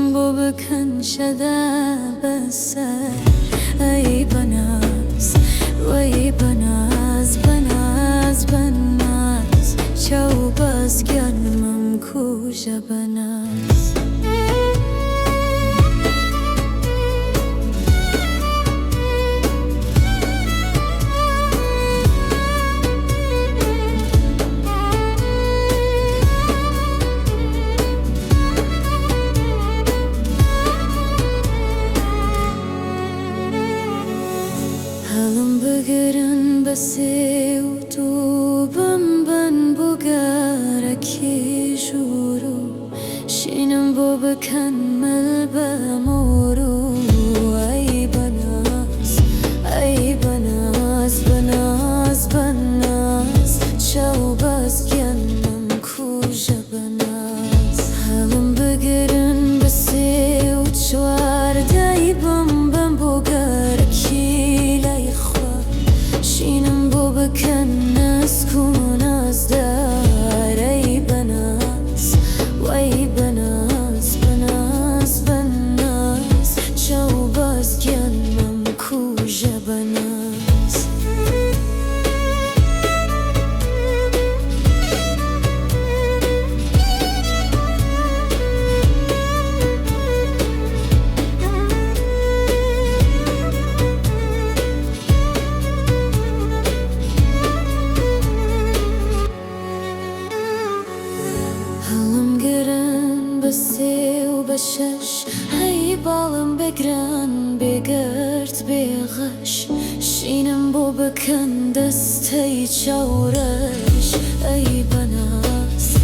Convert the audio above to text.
شینم بو بکن شده بسر ای بناز وی بناز بناز بناز چو باز گرمم کوژه بناز Halım bugürün besi utubum ben bugara ki juru Şinim bu bekemmel bemuru Ay banaz banaz banaz Çavbaz gelmem kuja banaz Halım bugürün besi uçvar daybam ben bugara ki شینم بو بکن از کن از در ای بناز وی بناز بناز بناز چو باز گلمم کوژه بناز بسی و بشش ای بالم بگرن بگرد بغش شینم بو بکن دستی چورش ای بناز